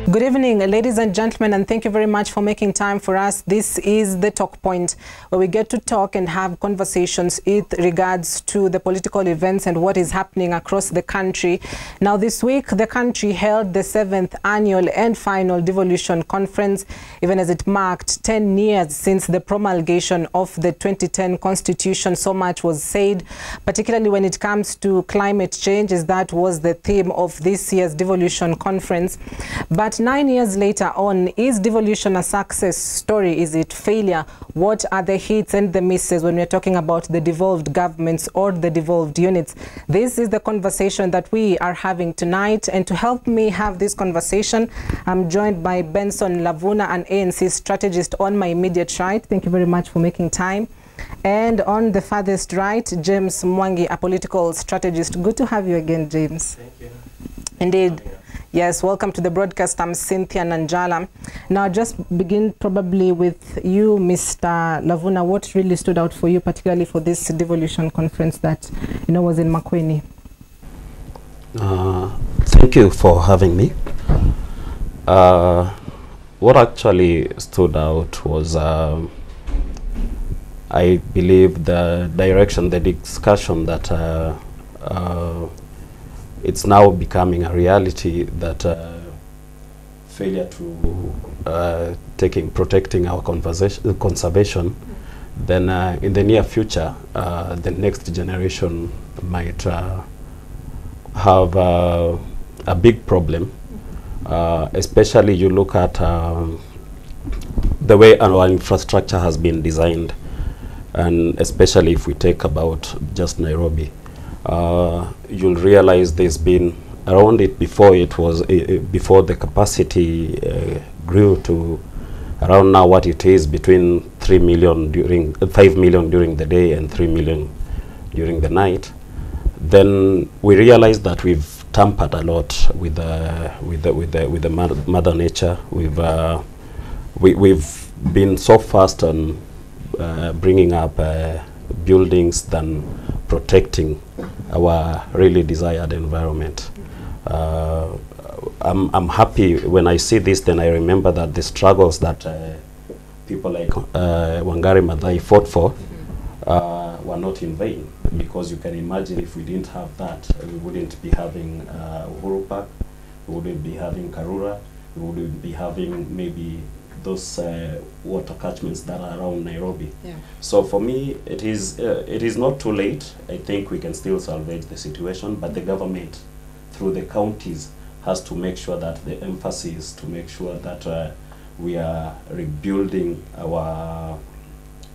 Good evening, ladies and gentlemen, and thank you very much for making time for us. This is the Talk Point, where we get to talk and have conversations with regards to the political events and what is happening across the country. Now, this week, the country held the 7th annual and final devolution conference, even as it marked 10 years since the promulgation of the 2010 Constitution. So much was said, particularly when it comes to climate change, as that was the theme of this year's devolution conference. But 9 years later on, is devolution a success story? Is it failure? What are the hits and the misses when we're talking about the devolved governments or the devolved units? This is the conversation that we are having tonight. And to help me have this conversation, I'm joined by Benson Lavuna, an ANC strategist on my immediate right. Thank you very much for making time. And on the farthest right, James Mwangi, a political strategist. Good to have you again, James. Thank you. Indeed. Yes, welcome to the broadcast. I'm Cynthia Nanjala. Now, just begin probably with you, Mr. Lavuna. What really stood out for you, particularly for this devolution conference that, was in Makueni? Thank you for having me. What actually stood out was, I believe, the direction, the discussion that it's now becoming a reality that failure to protecting our conservation, then in the near future, the next generation might have a big problem, especially you look at the way our infrastructure has been designed, and especially if we take about just Nairobi. You'll realize there's been around it before it was before the capacity grew to around now what it is, between 5 million during the day and 3 million during the night. Then we realized that we've tampered a lot with the mother nature. We've been so fast on bringing up buildings than protecting our really desired environment. I'm happy when I see this. Then I remember that the struggles that people like Wangari Maathai fought for were not in vain, because you can imagine if we didn't have that, we wouldn't be having Uhuru Park, we wouldn't be having Karura, we wouldn't be having maybe those water catchments that are around Nairobi. Yeah. So for me, it is not too late. I think we can still salvage the situation, but the government, through the counties, has to make sure that the emphasis to make sure that we are rebuilding our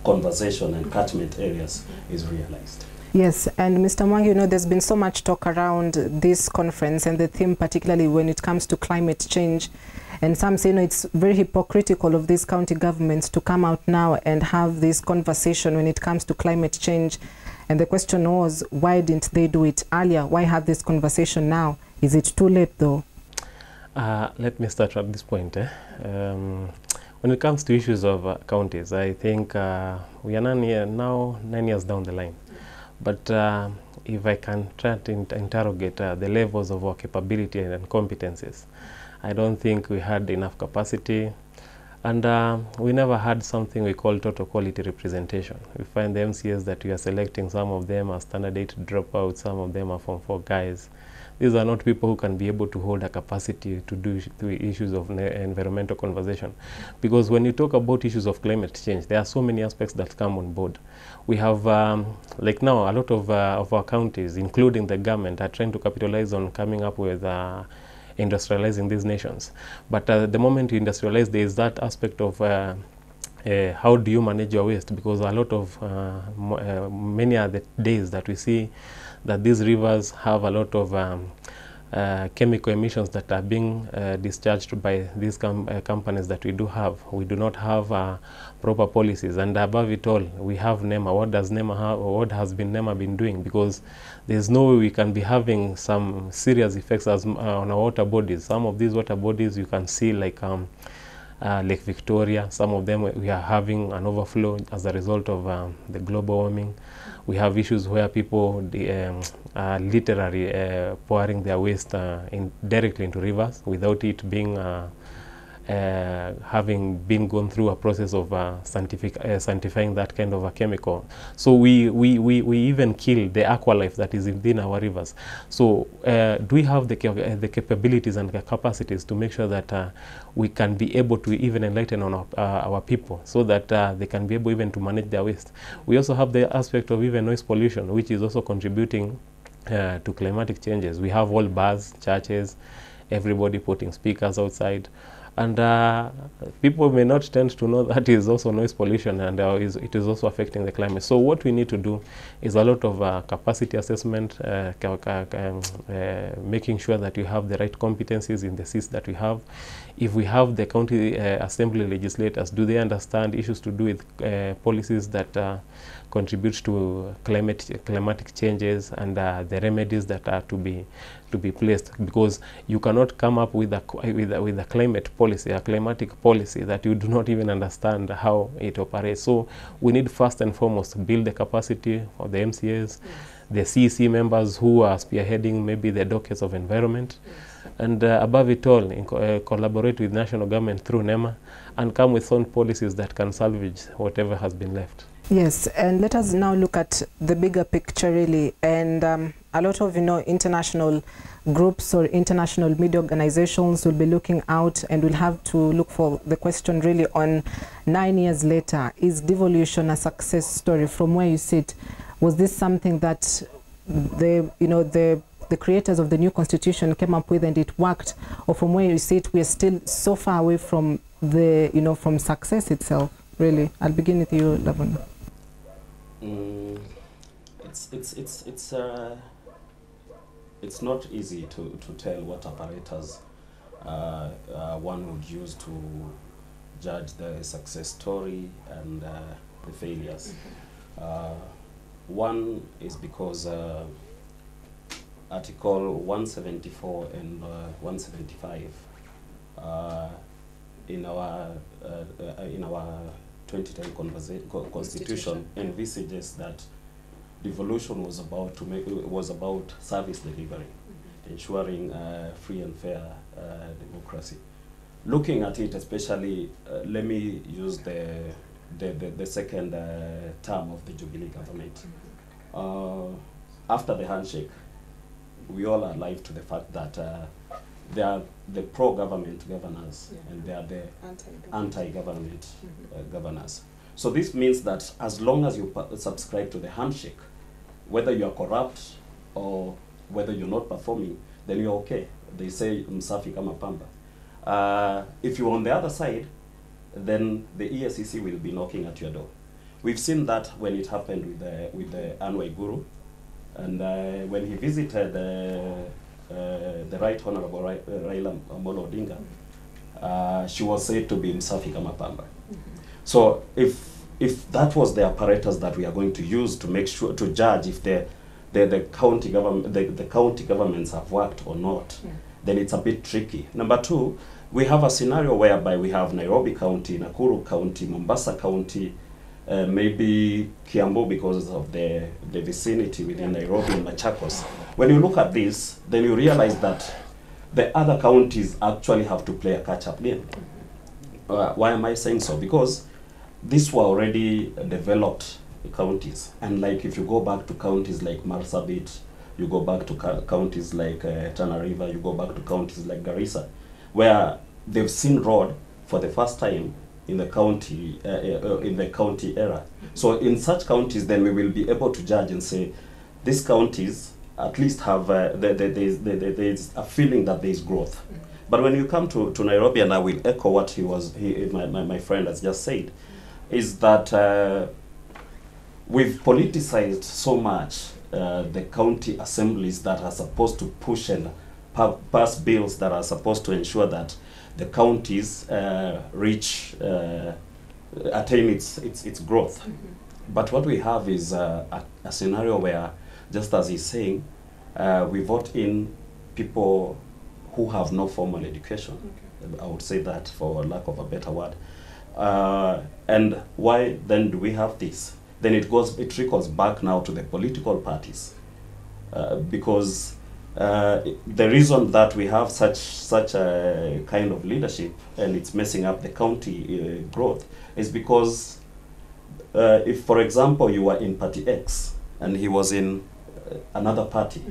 conservation and catchment areas is realized. Yes, and Mr. Mwangi, there's been so much talk around this conference and the theme, particularly when it comes to climate change. And some say, it's very hypocritical of these county governments to come out now and have this conversation when it comes to climate change. And the question was, why didn't they do it earlier? Why have this conversation now? Is it too late, though? Let me start at this point. When it comes to issues of counties, I think we are now 9 years down the line. But if I can try to interrogate the levels of our capability and competencies, I don't think we had enough capacity, and we never had something we call total quality representation. We find the MCAs that we are selecting, some of them are standard 8 dropouts, some of them are Form 4 guys. These are not people who can be able to hold a capacity to do issues of environmental conservation. Because when you talk about issues of climate change, there are so many aspects that come on board. We have, like now, a lot of our counties, including the government, are trying to capitalize on coming up with industrializing these nations. But the moment you industrialize, there is that aspect of how do you manage your waste, because a lot of many are the days that we see that these rivers have a lot of chemical emissions that are being discharged by these companies that we do have. We do not have proper policies, and above it all, we have NEMA. What does NEMA have, or what has been NEMA been doing? Because there's no way we can be having some serious effects on our water bodies. Some of these water bodies you can see, like Lake Victoria. Some of them we are having an overflow as a result of the global warming. We have issues where people are literally pouring their waste directly into rivers without it being having been gone through a process of sanctifying that kind of a chemical. So we even kill the aqua life that is within our rivers. So do we have the capabilities and the capacities to make sure that we can be able to even enlighten on our people, so that they can be able even to manage their waste? We also have the aspect of even noise pollution, which is also contributing to climatic changes. We have all bars, churches, everybody putting speakers outside. And people may not tend to know that is also noise pollution, and it is also affecting the climate. So what we need to do is a lot of capacity assessment, making sure that you have the right competencies in the seats that we have. If we have the county assembly legislators, do they understand issues to do with policies that contribute to climatic changes, and the remedies that are to be placed? Because you cannot come up with a climate policy, a climatic policy, that you do not even understand how it operates. So we need first and foremost to build the capacity of the MCAs, the CEC members who are spearheading maybe the dockets of environment, and above it all, collaborate with national government through NEMA and come with sound policies that can salvage whatever has been left. Yes, and let us now look at the bigger picture really, and a lot of international groups or international media organizations will be looking out and will have to look for the question really on 9 years later. Is devolution a success story? From where you sit, was this something that the creators of the new constitution came up with and it worked, or from where you sit we are still so far away from the from success itself really? I'll begin with you, Lavon. It's not easy to tell what apparatus one would use to judge the success story and the failures. One is because Article 174 and 175 in our 2010 constitution envisages that devolution was about service delivery, ensuring free and fair democracy. Looking at it, especially, let me use the second term of the Jubilee government. After the handshake, we all are alive to the fact that they are the pro-government governors, and they are the anti-government governors. So this means that as long as you subscribe to the handshake, whether you are corrupt or whether you're not performing, then you're okay. They say msafi kama pamba. If you're on the other side, then the ESCC will be knocking at your door. We've seen that when it happened with the Anwai Guru, and when he visited the Right Honorable Raila Amolo Odinga, she was said to be msafi kama pamba. So if that was the apparatus that we are going to use to make sure to judge if the county governments have worked or not, then it's a bit tricky. Number two, we have a scenario whereby we have Nairobi County, Nakuru County, Mombasa County, maybe Kiambu because of the vicinity within Nairobi and Machakos. When you look at this, then you realize that the other counties actually have to play a catch-up game. Why am I saying so? Because these were already developed counties, and like if you go back to counties like Marsabit, you go back to counties like Tana River, you go back to counties like Garissa, where they've seen road for the first time in the county era. So in such counties, then we will be able to judge and say these counties at least have there's a feeling that there is growth. But when you come to Nairobi, and I will echo what my friend has just said, is that we've politicized so much the county assemblies that are supposed to push and pass bills that are supposed to ensure that the counties attain its growth. But what we have is a scenario where, just as he's saying, we vote in people who have no formal education. I would say that for lack of a better word. And why then do we have this? Then it trickles back now to the political parties, because the reason that we have such a kind of leadership and it's messing up the county growth is because if, for example, you were in party X and he was in another party,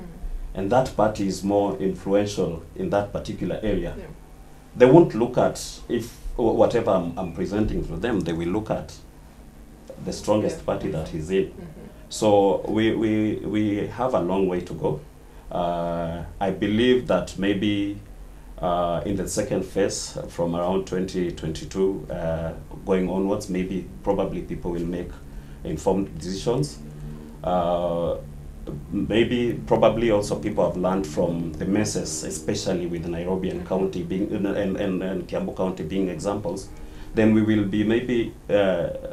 and that party is more influential in that particular area, they won't look at if whatever I'm presenting to them, they will look at the strongest party that he's in. So we have a long way to go. I believe that maybe in the second phase, from around 2022 going onwards, probably people will make informed decisions. Probably also people have learned from the messes, especially with Nairobi and County being and Kiambu County being examples. Then we will be maybe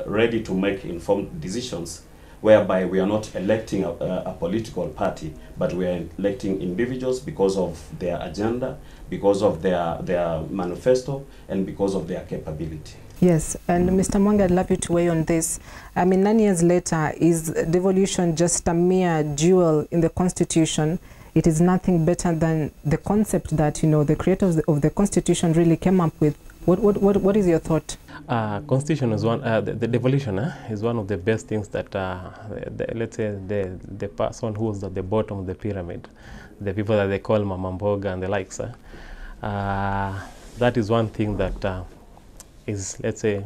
ready to make informed decisions, whereby we are not electing a political party, but we are electing individuals because of their agenda, because of their manifesto, and because of their capability. Yes, and Mr. Mwangi, I'd love you to weigh on this. I mean, 9 years later, is devolution just a mere jewel in the Constitution? It is nothing better than the concept that, you know, the creators of the Constitution really came up with. What is your thought? Constitution is one, the devolution is one of the best things that, let's say, the person who was at the bottom of the pyramid, the people that they call Mama Mboga and the likes, that is one thing that is, let's say,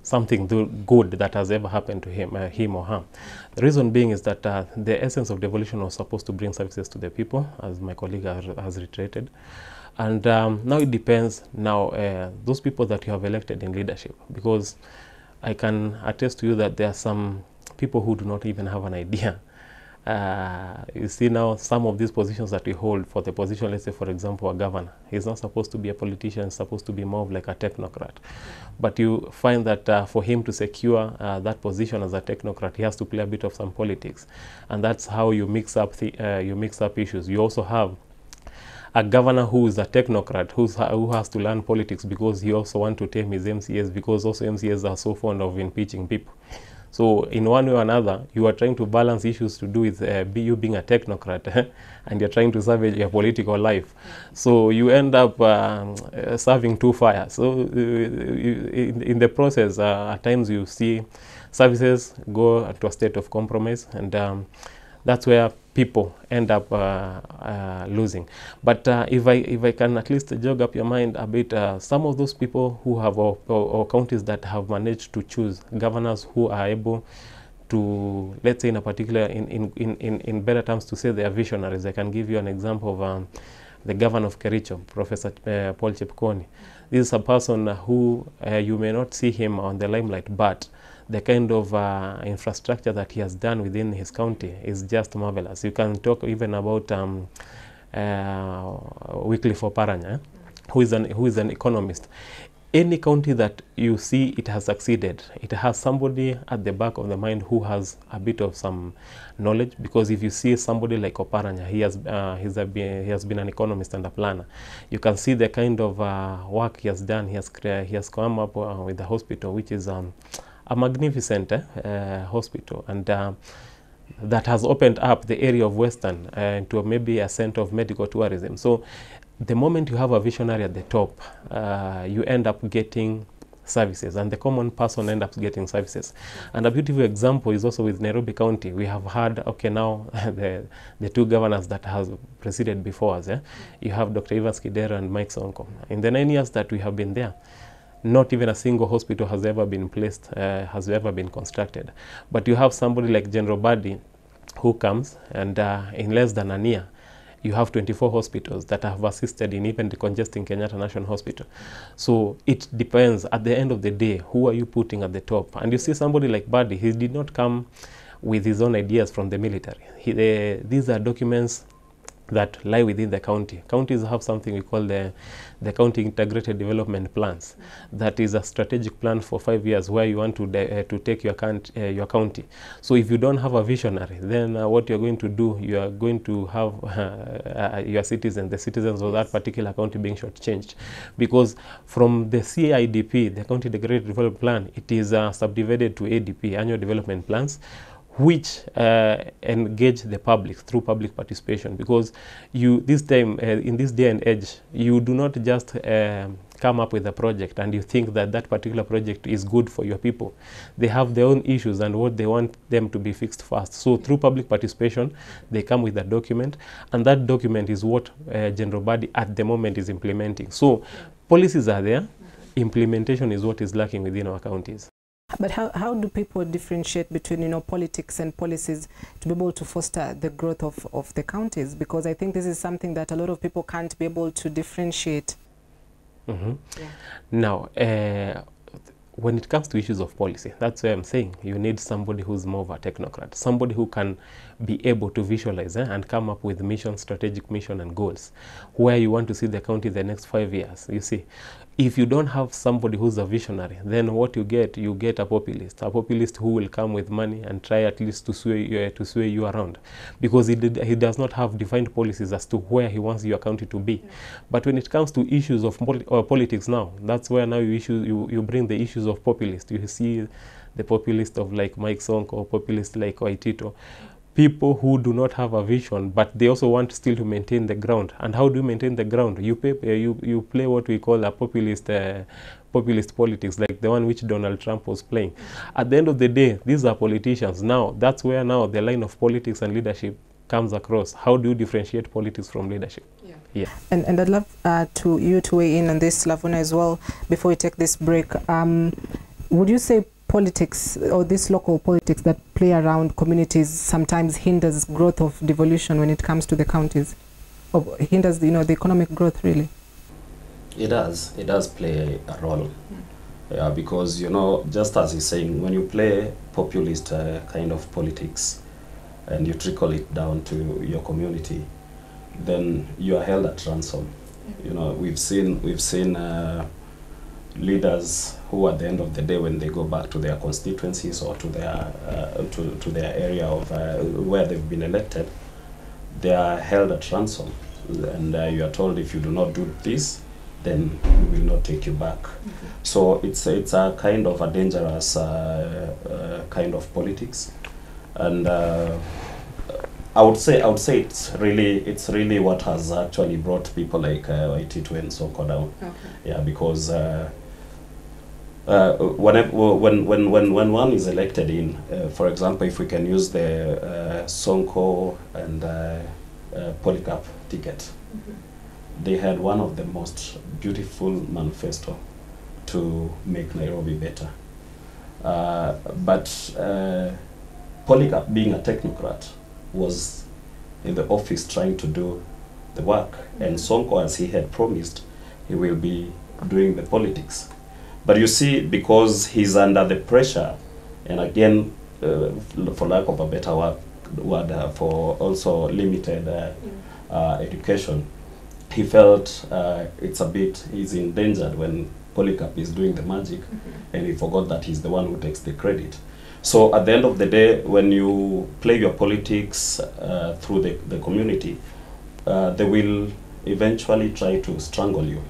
something good that has ever happened to him or her. The reason being is that the essence of devolution was supposed to bring services to the people, as my colleague has reiterated. And now it depends those people that you have elected in leadership, because I can attest to you that there are some people who do not even have an idea. You see now some of these positions that we hold, for the position, let's say for example a governor, he's not supposed to be a politician, he's supposed to be more of like a technocrat. But you find that for him to secure that position as a technocrat, he has to play a bit of some politics, and that's how you mix up issues. You also have a governor who is a technocrat, who has to learn politics because he also wants to tame his MCAs, because also MCAs are so fond of impeaching people. So in one way or another, you are trying to balance issues to do with you being a technocrat and you're trying to salvage your political life. So you end up serving two fires. So in the process, at times you see services go to a state of compromise, and that's where people end up losing. But if I can at least jog up your mind a bit, some of those people who have or counties that have managed to choose governors who are able to, let's say in a particular, in better terms, to say they are visionaries. I can give you an example of the governor of Kericho, Professor Paul Chepkoni. This is a person who you may not see him on the limelight, but the kind of infrastructure that he has done within his county is just marvelous. You can talk even about Wycliffe Oparanya, who is an economist. Any county that you see it has succeeded, it has somebody at the back of the mind who has a bit of some knowledge. Because if you see somebody like Oparanya, he has been an economist and a planner. You can see the kind of work he has done. He has come up with the hospital, which is a magnificent hospital, and that has opened up the area of Western to maybe a center of medical tourism. So the moment you have a visionary at the top, you end up getting services, and the common person ends up getting services. And a beautiful example is also with Nairobi County. We have had, okay, now the two governors that have preceded before us. You have Dr. Evans Kidero and Mike Sonko. In the 9 years that we have been there, not even a single hospital has ever been constructed. But you have somebody like General Badi who comes, and in less than a year, you have 24 hospitals that have assisted in even decongesting Kenyatta National Hospital. So it depends, at the end of the day, who are you putting at the top? And you see somebody like Badi, he did not come with his own ideas from the military. These are documents that lie within the county. Counties have something we call the county integrated development plans. That is a strategic plan for 5 years where you want to take your county. So if you don't have a visionary, then what you're going to do, you are going to have your citizens, the citizens of that particular county, being shortchanged. Because from the CIDP, the county integrated development plan, it is subdivided to ADP, annual development plans, which engage the public through public participation, because you this time in this day and age, you do not just come up with a project and you think that that particular project is good for your people. They have their own issues and what they want them to be fixed first. So through public participation, they come with a document, and that document is what general body at the moment is implementing. So policies are there, implementation is what is lacking within our counties. But how do people differentiate between, you know, politics and policies to be able to foster the growth of the counties? Because I think this is something that a lot of people can't be able to differentiate. Mm-hmm. Yeah. Now, when it comes to issues of policy, that's why I'm saying you need somebody who's more of a technocrat, somebody who can be able to visualize and come up with mission, strategic mission and goals, where you want to see the county the next 5 years. You see, if you don't have somebody who's a visionary, then what you get a populist who will come with money and try at least to sway you around, because he does not have defined policies as to where he wants your county to be. Yeah. But when it comes to issues of politics now, that's where now you bring the issues of populist. You see the populist of like Mike Sonko or populist like Waitito. People who do not have a vision, but they also want still to maintain the ground. And how do you maintain the ground? You play what we call a populist politics, like the one which Donald Trump was playing. At the end of the day, these are politicians. Now, that's where now the line of politics and leadership comes across. How do you differentiate politics from leadership? Yeah. Yeah. And I'd love you to weigh in on this, Lavuna, as well, before we take this break. Would you say politics, or this local politics that play around communities, sometimes hinders growth of devolution when it comes to the counties, or hinders, you know, the economic growth really? It does play a role. Yeah, because, you know, just as he's saying, when you play populist kind of politics and you trickle it down to your community, then you are held at ransom. You know, we've seen leaders who at the end of the day, when they go back to their constituencies or to their area of where they've been elected, they are held at ransom, and you are told, if you do not do this, then we will not take you back. Mm-hmm. So it's a kind of a dangerous kind of politics, and I would say it's really what has actually brought people like Waitito and Sonko down. Okay. Yeah, because when one is elected in, for example, if we can use the Sonko and Polycarp ticket, mm-hmm. They had one of the most beautiful manifesto to make Nairobi better. But Polycarp, being a technocrat, was in the office trying to do the work, and Sonko, as he had promised, he will be doing the politics. But you see, because he's under the pressure, and again, for lack of a better word, for also limited education, he felt he's endangered when Polycarp is doing the magic, and he forgot that he's the one who takes the credit. So at the end of the day, when you play your politics through the community, they will eventually try to strangle you.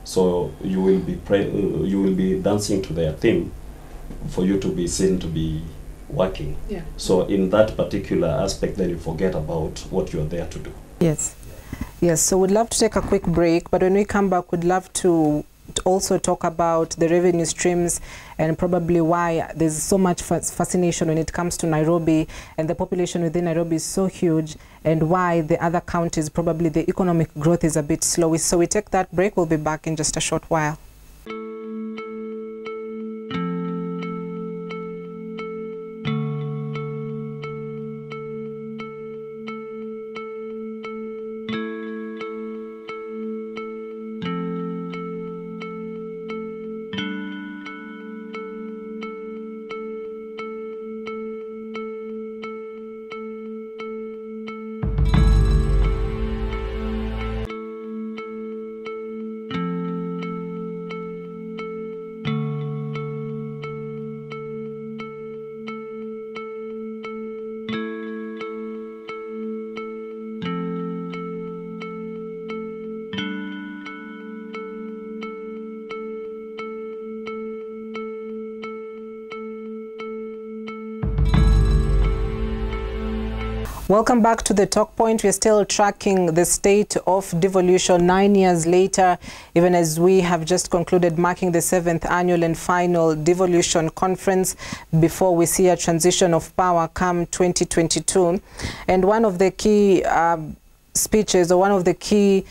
So you will be dancing to their theme for you to be seen to be working. Yeah. So in that particular aspect, then you forget about what you're there to do. Yes. Yes, so we'd love to take a quick break, but when we come back, we'd love to also talk about the revenue streams and probably why there's so much fascination when it comes to Nairobi, and the population within Nairobi is so huge, and why the other counties, probably the economic growth is a bit slow. So we take that break. We'll be back in just a short while. Welcome back to the Talk Point. We're still tracking the state of devolution 9 years later, even as we have just concluded marking the 7th annual and final devolution conference before we see a transition of power come 2022. And one of the key speeches, or one of the key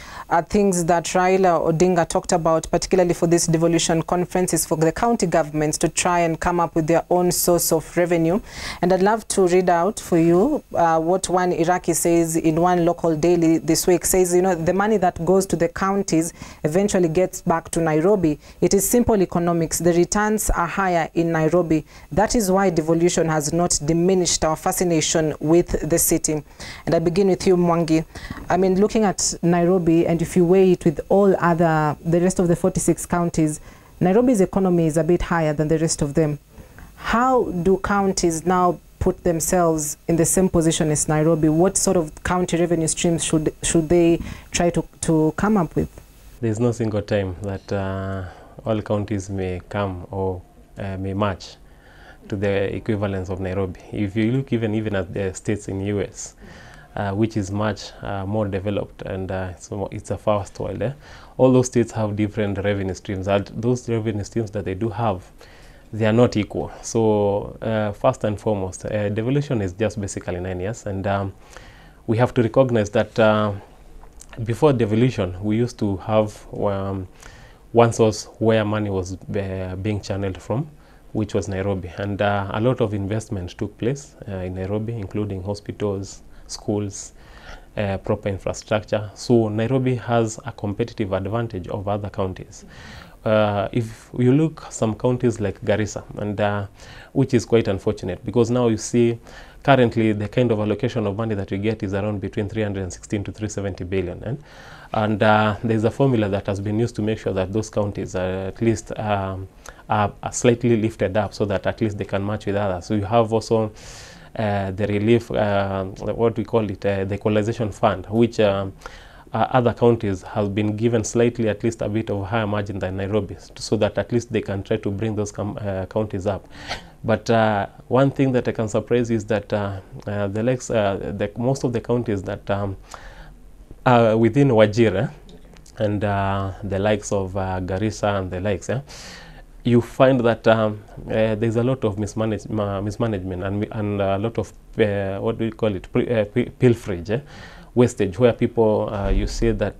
things that Raila Odinga talked about, particularly for this devolution conference, is for the county governments to try and come up with their own source of revenue. And I'd love to read out for you what one Iraqi says in one local daily this week. Says, you know, the money that goes to the counties eventually gets back to Nairobi. It is simple economics. The returns are higher in Nairobi. That is why devolution has not diminished our fascination with the city. And I begin with you, Mwangi. I mean, looking at Nairobi, and if you weigh it with all the rest of the 46 counties, Nairobi's economy is a bit higher than the rest of them. How do counties now put themselves in the same position as Nairobi? What sort of county revenue streams should they try to come up with? There's no single time that all counties may come or may match to the equivalence of Nairobi. If you look even at the states in the US, which is much more developed, and so it's a fast world. All those states have different revenue streams, and those revenue streams that they do have, they are not equal. So first and foremost, devolution is just basically 9 years, and we have to recognize that before devolution, we used to have one source where money was being channeled from, which was Nairobi, and a lot of investment took place in Nairobi, including hospitals, schools, proper infrastructure. So Nairobi has a competitive advantage over other counties. If you look some counties like Garissa, and which is quite unfortunate, because now you see currently the kind of allocation of money that we get is around between 316 to 370 billion. And there's a formula that has been used to make sure that those counties are at least are slightly lifted up, so that at least they can match with others. So you have also the relief, what we call it, the equalization fund, which other counties have been given slightly at least a bit of higher margin than Nairobi, so that at least they can try to bring those counties up. But one thing that I can surprise is that most of the counties that are within Wajir and the likes of Garissa and the likes, you find that there's a lot of mismanagement and a lot of what do you call it, pilferage, wastage, where people you see that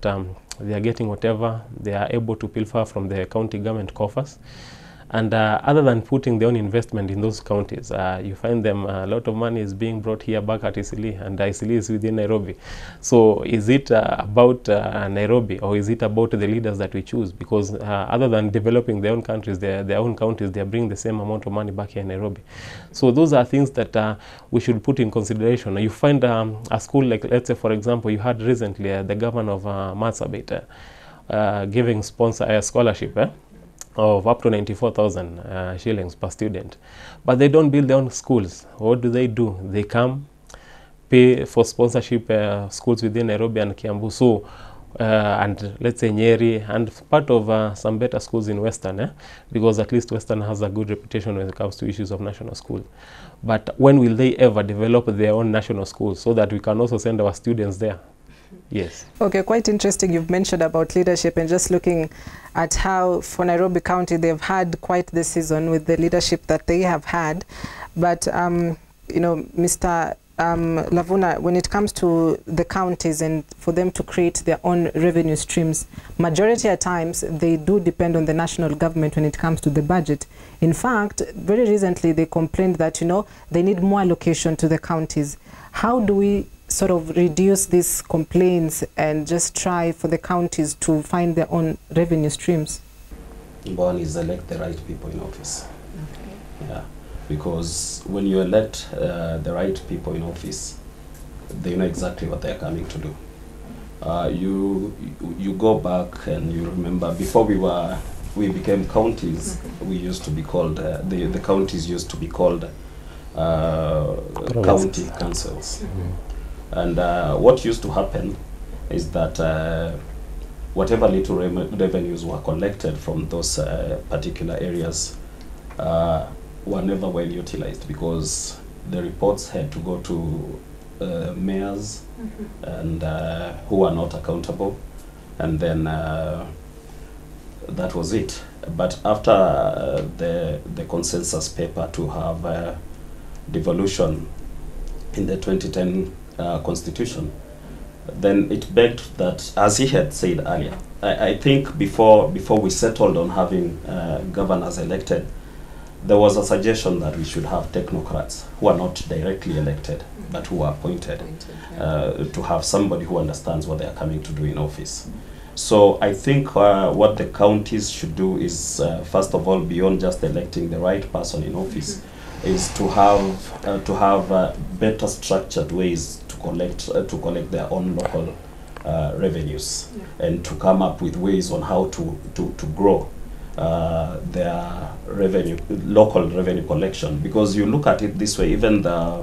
they are getting whatever they are able to pilfer from the county government coffers. And other than putting their own investment in those counties, you find them a lot of money is being brought here back at Isili, and Isili is within Nairobi. So is it about Nairobi, or is it about the leaders that we choose? Because other than developing their own countries, their own counties, they are bringing the same amount of money back here in Nairobi. So those are things that we should put in consideration. You find a school like, let's say, for example, you had recently the governor of Marsabit giving sponsor a scholarship of up to 94,000 shillings per student. But they don't build their own schools. What do? They come, pay for sponsorship schools within Nairobi and Kiambu, so, and let's say Nyeri, and part of some better schools in Western, because at least Western has a good reputation when it comes to issues of national schools. But when will they ever develop their own national schools so that we can also send our students there? Yes. Okay, quite interesting. You've mentioned about leadership, and just looking at how for Nairobi County they've had quite the season with the leadership that they have had. But, you know, Mr. Lavuna, when it comes to the counties and for them to create their own revenue streams, majority of times they do depend on the national government when it comes to the budget. In fact, very recently they complained that, you know, they need more allocation to the counties. How do we sort of reduce these complaints and just try for the counties to find their own revenue streams? One is elect the right people in office. Okay. Yeah, because when you elect the right people in office, they know exactly what they're coming to do. You go back and you remember before we became counties, we used to be called the counties used to be called county councils. And what used to happen is that whatever little revenues were collected from those particular areas were never well utilized, because the reports had to go to mayors and who are not accountable, and then that was it. But after the consensus paper to have devolution in the 2010 constitution, then it begged that, as he had said earlier, I think before we settled on having governors elected, there was a suggestion that we should have technocrats who are not directly elected, but who are appointed to have somebody who understands what they are coming to do in office. So I think what the counties should do is, first of all, beyond just electing the right person in office, is to have better structured ways to collect their own local revenues, and to come up with ways on how to grow their local revenue collection. Because you look at it this way, even the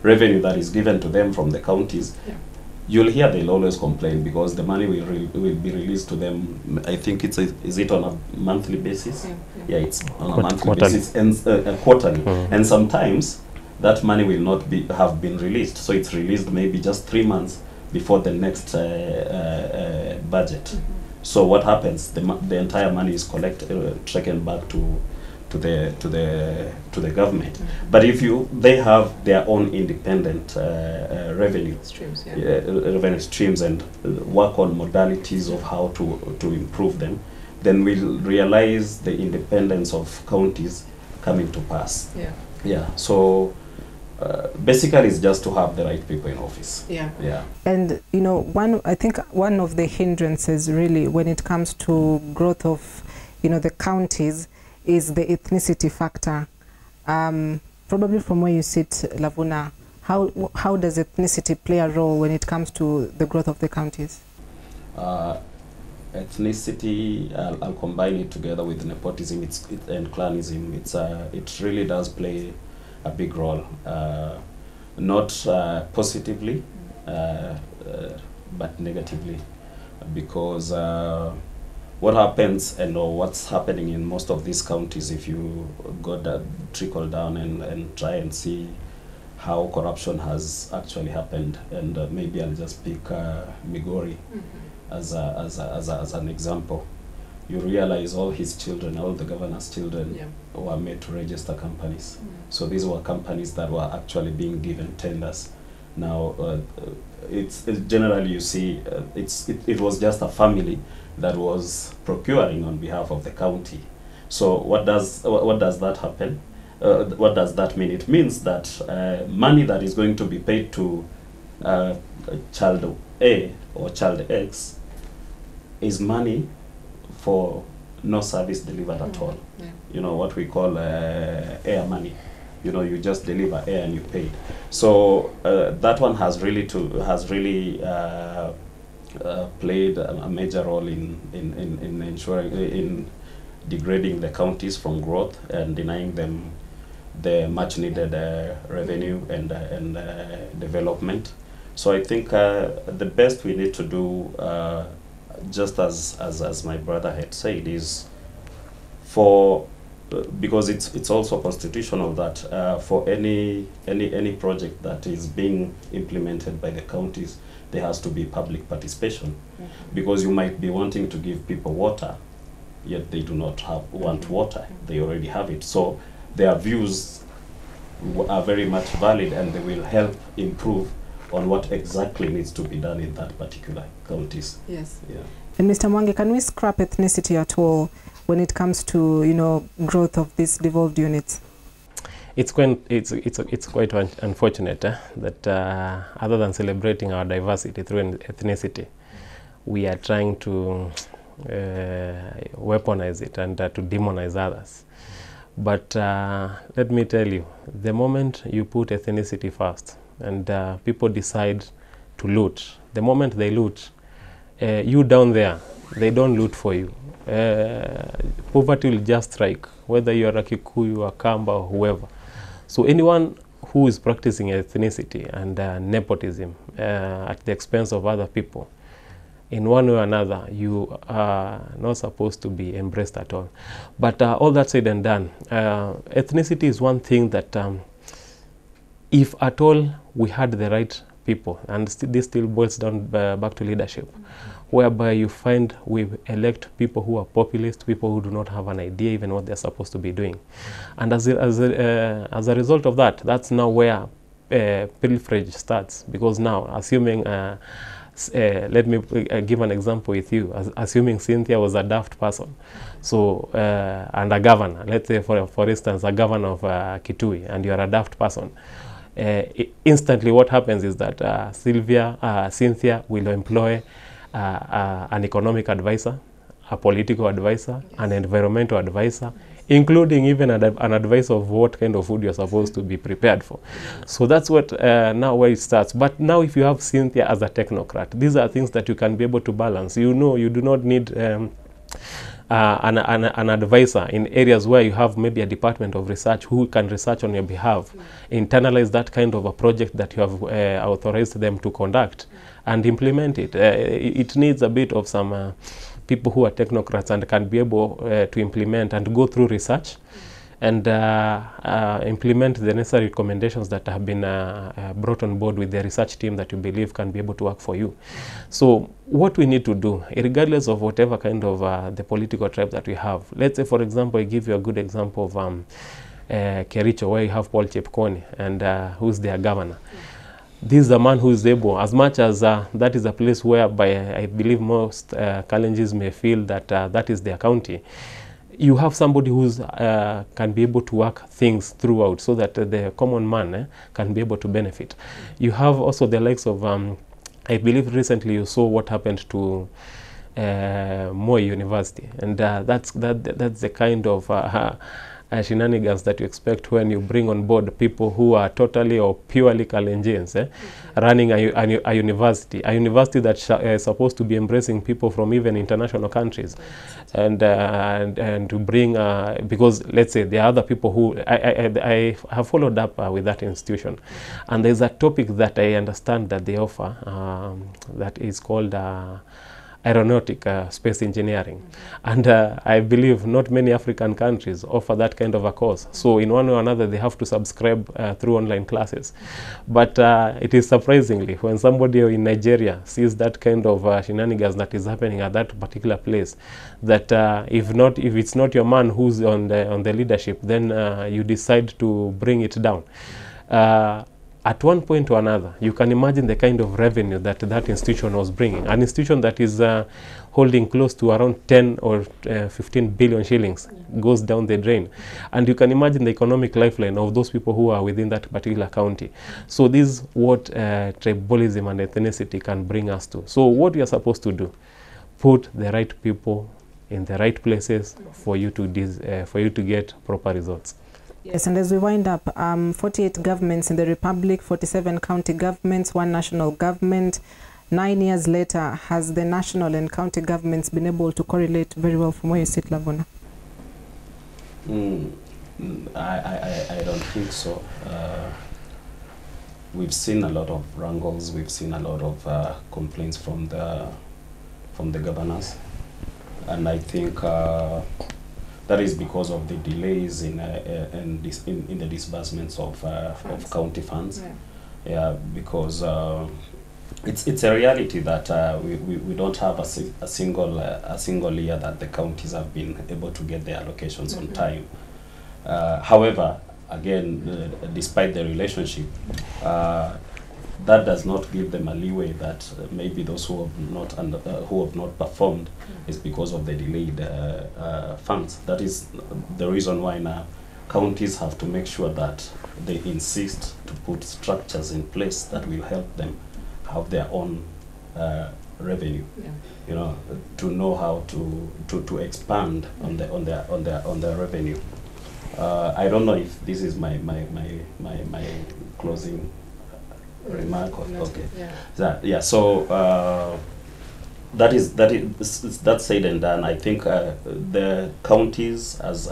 revenue that is given to them from the counties, you'll hear they'll always complain because the money will be released to them. I think is it on a monthly basis? Yeah, it's on a monthly basis and quarterly. And sometimes that money will not have been released. So it's released maybe just 3 months before the next budget. So what happens? The entire money is collected, taken back to the government. But if they have their own independent revenue streams, revenue streams, and work on modalities of how to improve them, then we'll realize the independence of counties coming to pass. So basically, it's just to have the right people in office. And I think one of the hindrances really when it comes to growth of the counties is the ethnicity factor. Probably from where you sit, Lavuna, how does ethnicity play a role when it comes to the growth of the counties? Ethnicity, I'll combine it together with nepotism and clanism. It really does play a big role, not positively, but negatively, because what happens and what's happening in most of these counties, if you go trickle down and try and see how corruption has actually happened, and maybe I'll just pick Migori as an example. You realize all his children, all the governor's children, were made to register companies. So these were companies that were actually being given tenders. Now, it's generally, you see, it was just a family that was procuring on behalf of the county. So what does that happen? What does that mean? It means that money that is going to be paid to child A or child X is money for no service delivered at all. What we call air money. You just deliver air and you pay. So that one has really played a major role in ensuring, in degrading the counties from growth and denying them the much needed revenue and development. So I think the best we need to do, just as my brother had said, is because it's also constitutional that for any project that is being implemented by the counties, there has to be public participation. Because you might be wanting to give people water, yet they do not want water. They already have it. So their views are very much valid, and they will help improve on what exactly needs to be done in that particular counties. And Mr. Mwangi, can we scrap ethnicity at all when it comes to growth of these devolved units? It's quite unfortunate that other than celebrating our diversity through ethnicity, we are trying to weaponize it and to demonize others. But let me tell you, the moment you put ethnicity first and people decide to loot, the moment they loot, you down there, they don't loot for you. Poverty will just strike, whether you are a Kikuyu, a Kamba, or whoever. So anyone who is practicing ethnicity and nepotism at the expense of other people, in one way or another, you are not supposed to be embraced at all. But all that said and done, ethnicity is one thing that if at all we had the right people, and this still boils down back to leadership, whereby you find we elect people who are populist, people who do not have an idea even what they're supposed to be doing. And as a result of that, that's now where pilferage starts, because now, assuming, let me give an example with you, assuming Cynthia was a daft person, so, and a governor, let's say for instance, a governor of Kitui, and you're a daft person, instantly what happens is that Cynthia will employ an economic advisor, a political advisor, an environmental advisor, including even an advice of what kind of food you're supposed to be prepared for. So that's what now where it starts. But now if you have Cynthia as a technocrat, these are things that you can be able to balance. You know, you do not need an advisor in areas where you have maybe a department of research who can research on your behalf, internalize that kind of a project that you have authorized them to conduct, and implement it. It needs a bit of some people who are technocrats and can be able to implement and go through research and implement the necessary recommendations that have been brought on board with the research team that you believe can be able to work for you. So what we need to do, regardless of whatever kind of the political tribe that we have, let's say, for example, I give you a good example of Kericho, where you have Paul Chepkoni, and who's their governor. This is a man who is able, as much as that is a place whereby I believe most Kalenjins may feel that that is their county. You have somebody who's can be able to work things throughout so that the common man can be able to benefit. You have also the likes of, I believe recently you saw what happened to Moi University, and that's the kind of shenanigans that you expect when you bring on board people who are totally or purely Kalenjins running a university that is supposed to be embracing people from even international countries, and to bring because let's say there are other people who I have followed up with that institution, and there's a topic that I understand that they offer that is called aeronautic space engineering, and I believe not many African countries offer that kind of a course. So in one way or another they have to subscribe through online classes. But it is surprisingly, when somebody in Nigeria sees that kind of shenanigans that is happening at that particular place, that if it's not your man who's on the leadership, then you decide to bring it down. At one point or another, you can imagine the kind of revenue that that institution was bringing. An institution that is holding close to around 10 or 15 billion shillings goes down the drain. And you can imagine the economic lifeline of those people who are within that particular county. So this is what tribalism and ethnicity can bring us to. So what we are supposed to do, put the right people in the right places for you to get proper results. Yes, and as we wind up, 48 governments in the Republic, 47 county governments, 1 national government. 9 years later, has the national and county governments been able to correlate very well from where you sit, Lavona? I don't think so. We've seen a lot of wrangles, we've seen a lot of complaints from the governors, and I think that is because of the delays in the disbursements of county funds. Yeah, because it's a reality that we don't have a single year that the counties have been able to get their allocations on time. However, again, despite the relationship, that does not give them a leeway that maybe those who have not performed is because of the delayed funds. That is the reason why now counties have to make sure that they insist to put structures in place that will help them have their own revenue. Yeah. You know, to know how to expand on their revenue. I don't know if this is my closing remark. Okay. Yeah. So that's said and done. I think the counties, as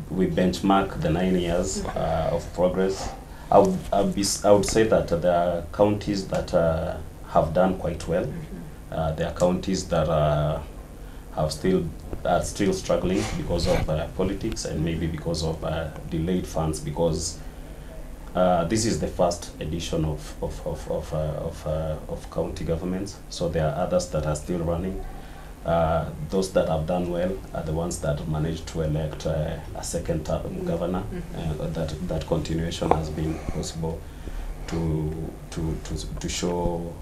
we benchmark the 9 years of progress, I would say that there are counties that have done quite well. There are counties that are still struggling because of politics and maybe because of delayed funds, because This is the first edition of county governments, so there are others that are still running. Those that have done well are the ones that managed to elect a second term governor. That continuation has been possible to show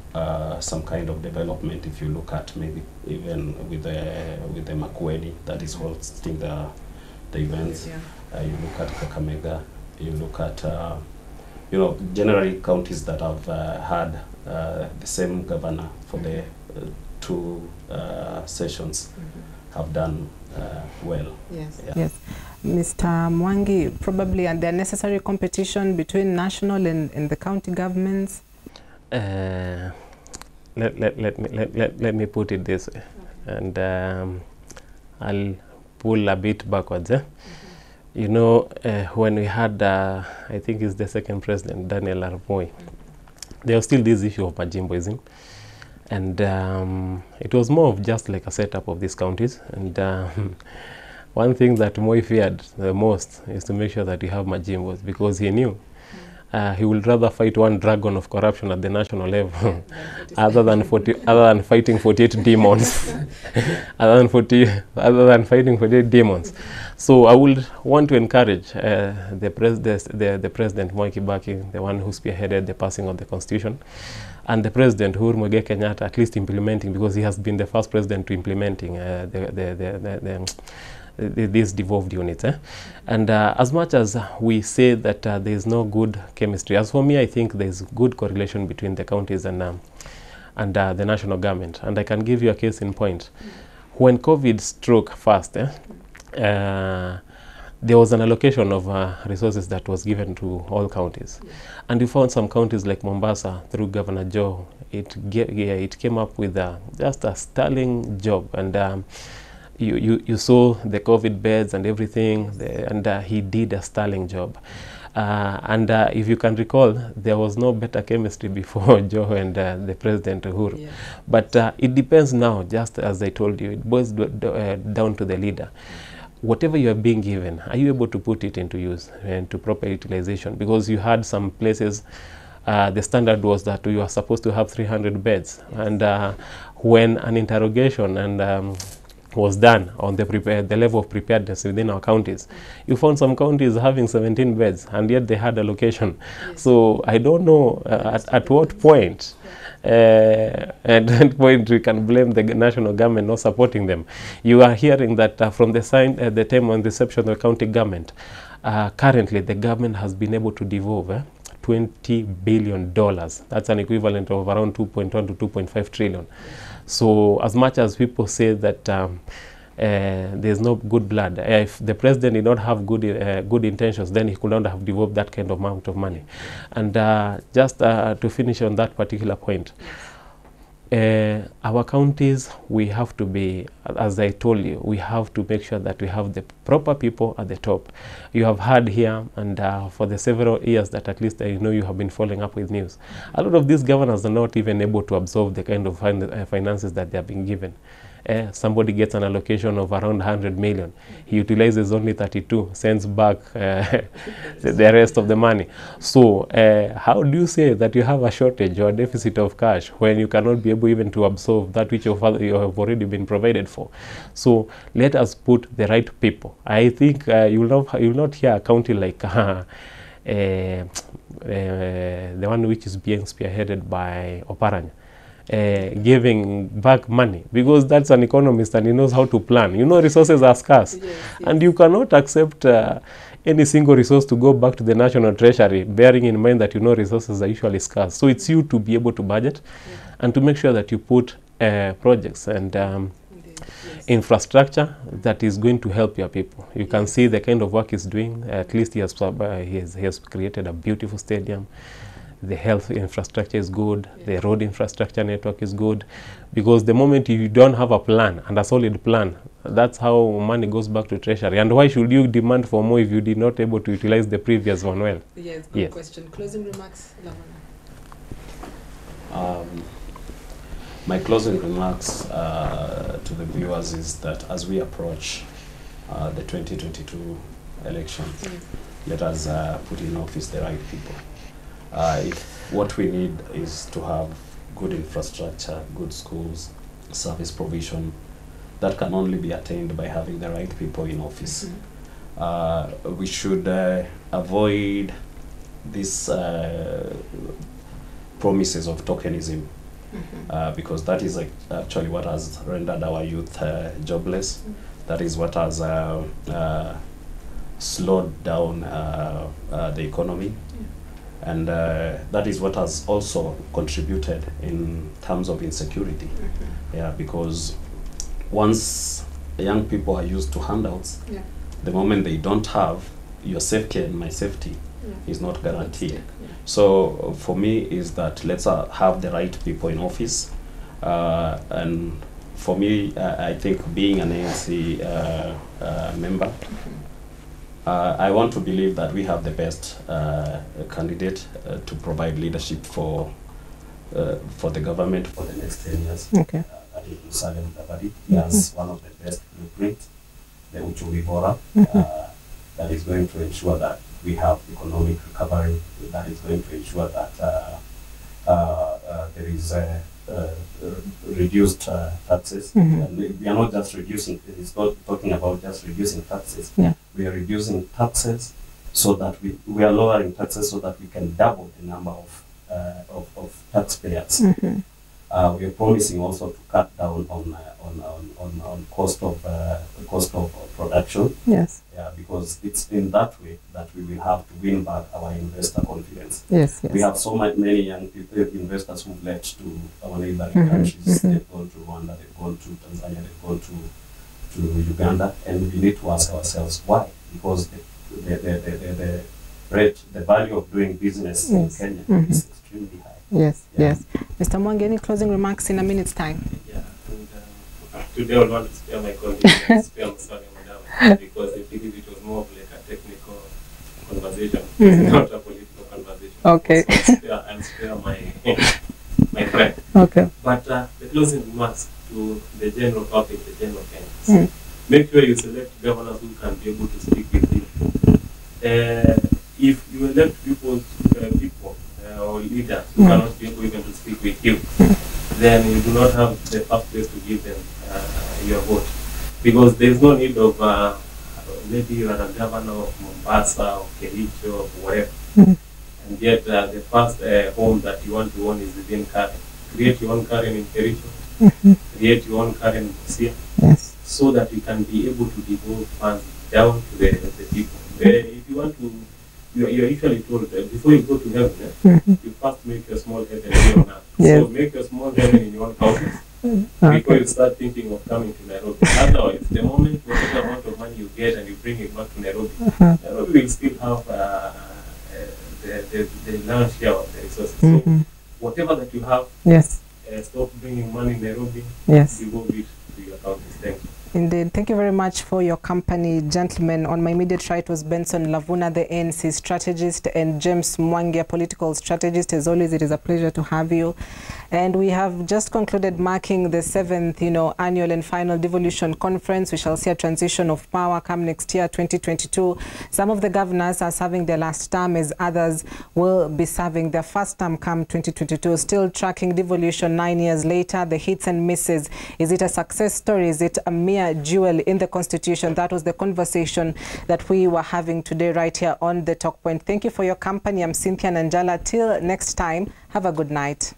some kind of development. If you look at maybe even with the Makueni that is hosting the events, you look at Kakamega, you look at generally counties that have had the same governor for the two sessions have done well. Yes. Yeah. Yes. Mr. Mwangi, probably are there necessary competition between national and the county governments? Let me put it this way, and I'll pull a bit backwards. You know, when we had, I think it's the second president, Daniel Arap Moi, there was still this issue of Majimboism. And it was more of just like a setup of these counties. And one thing that Moi feared the most is to make sure that you have Majimbos, because he knew he would rather fight one dragon of corruption at the national level other than fighting 48 demons. other than fighting 48 demons. So I would want to encourage the President Mwai Kibaki, the one who spearheaded the passing of the Constitution, and the President Uhuru Muigai Kenyatta at least implementing, because he has been the first president to implementing these devolved units. And as much as we say that there is no good chemistry, as for me, I think there is good correlation between the counties and the national government. And I can give you a case in point. When COVID struck first, there was an allocation of resources that was given to all counties. And we found some counties like Mombasa, through Governor Joe, it came up with just a sterling job. And you saw the COVID beds and everything, and he did a sterling job. And if you can recall, there was no better chemistry before Joe and the President Uhuru. Yeah. But it depends now, just as I told you, it boils down to the leader. Whatever you are being given, are you able to put it into use and to proper utilization? Because you had some places, the standard was that you are supposed to have 300 beds. Yes. And when an interrogation and was done on the level of preparedness within our counties, you found some counties having 17 beds, and yet they had allocation. Yes. So I don't know at what point. At that point, we can blame the national government not supporting them. You are hearing that from the time on the inception of the county government, currently the government has been able to devolve $20 billion. That's an equivalent of around 2.1 to 2.5 trillion. So as much as people say that there's no good blood, if the president did not have good intentions, then he could not have devolved that kind of amount of money. And just to finish on that particular point, our counties, we have to be, as I told you, we have to make sure that we have the proper people at the top. You have heard here, and for the several years that at least I know you have been following up with news, a lot of these governors are not even able to absorb the kind of finances that they are being given. Somebody gets an allocation of around 100 million. He utilizes only 32, sends back the rest of the money. So how do you say that you have a shortage or a deficit of cash when you cannot be able even to absorb that which you have already been provided for? So let us put the right people. I think you will not hear a county like the one which is being spearheaded by Oparanya, giving back money, because that's an economist and he knows how to plan. You know, resources are scarce. Yes, yes. And you cannot accept any single resource to go back to the national treasury, bearing in mind that you know resources are usually scarce. So it's you to be able to budget and to make sure that you put projects and infrastructure that is going to help your people. You can see the kind of work he's doing. At least he has created a beautiful stadium. The health infrastructure is good, the road infrastructure network is good, because the moment you don't have a plan and a solid plan, that's how money goes back to treasury. And why should you demand for more if you did not able to utilize the previous one well? Yes, good question. Closing remarks, Lavana. My closing remarks to the viewers is that as we approach the 2022 elections, let us put in office the right people. If what we need is to have good infrastructure, good schools, service provision, that can only be attained by having the right people in office. We should avoid these promises of tokenism, because that is actually what has rendered our youth jobless. That is what has slowed down the economy. And that is what has also contributed in terms of insecurity. Yeah, because once young people are used to handouts, the moment they don't have, your safety and my safety is not guaranteed. So for me is that let's have the right people in office. And for me, I think being an ANC member, I want to believe that we have the best candidate to provide leadership for the government for the next 10 years. Okay. He has one of the best blueprints, the Uchumi Bora, that is going to ensure that we have economic recovery, that is going to ensure that there is reduced taxes. And we are not just reducing, it's not talking about just reducing taxes. We are reducing taxes so that we are lowering taxes so that we can double the number of taxpayers. We are promising also to cut down on cost of production. Yes. Yeah, because it's in that way that we will have to win back our investor confidence. Yes, yes. We have so many young people, investors who've left to our neighboring countries. They've gone to Rwanda, they've gone to Tanzania, they've gone to Uganda, and we need to ask ourselves why. Because the rate, the value of doing business in Kenya is extremely high. Yes, yes. Mr. Mwangi, any closing remarks in a minute's time? Yeah, and today I want to spare my convenience, spare my son because I believe it was more of like a technical conversation, not a political conversation. Okay. So I'll spare my friend. Okay. But the closing remarks to the general public, the general Kenyans. Make sure you select governors who can be able to speak with you. If you elect people or leaders who cannot be able even to speak with you, then you do not have the first place to give them your vote. Because there is no need of maybe you're a governor of Mombasa or Kericho or whatever. And yet the first home that you want to own is within Karen. Create your own Karen in Kericho, create your own Karen in Busia, so that you can be able to devote funds down to the people. If you want to, you're usually told that before you go to heaven, you first make your small heaven here on earth. So make your small heaven in your own counties before you start thinking of coming to Nairobi. Otherwise, the moment whatever amount of money you get and you bring it back to Nairobi, Nairobi will still have the large share of the resources. So whatever that you have, stop bringing money in Nairobi, devote it to your counties. Thank you. Indeed. Thank you very much for your company, gentlemen. On my immediate right was Benson Lavuna, the ANC strategist, and James Mwangi, a political strategist. As always, it is a pleasure to have you. And we have just concluded marking the 7th, annual and final devolution conference. We shall see a transition of power come next year, 2022. Some of the governors are serving their last term, as others will be serving their first term come 2022. Still tracking devolution 9 years later, the hits and misses. Is it a success story? Is it a mere jewel in the Constitution? That was the conversation that we were having today right here on The Talk Point. Thank you for your company. I'm Cynthia Nanjala. Till next time, have a good night.